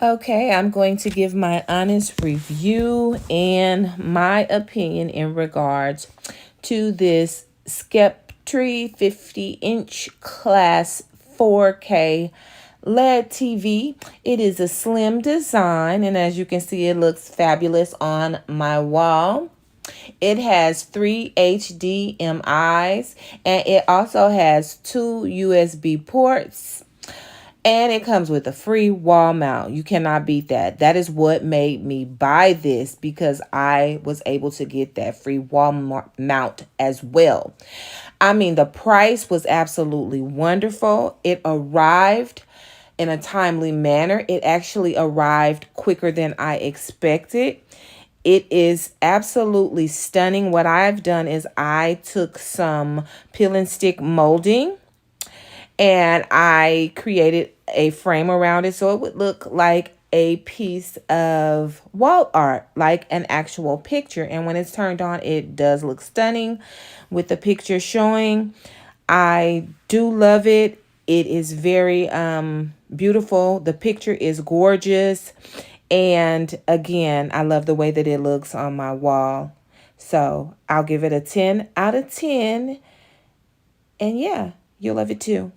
Okay, I'm going to give my honest review and my opinion in regards to this SCEPTRE 50-inch class 4K LED TV. It is a slim design, and as you can see, it looks fabulous on my wall. It has 3 HDMIs, and it also has 2 USB ports. And it comes with a free wall mount. You cannot beat that. That is what made me buy this, because I was able to get that free wall mount as well. I mean, the price was absolutely wonderful. It arrived in a timely manner. It actually arrived quicker than I expected. It is absolutely stunning. What I've done is I took some peel and stick molding and I created a frame around it so it would look like a piece of wall art, like an actual picture. And when it's turned on, it does look stunning with the picture showing. I do love it. It is very beautiful. The picture is gorgeous. And again, I love the way that it looks on my wall. So I'll give it a 10 out of 10. And yeah, you'll love it too.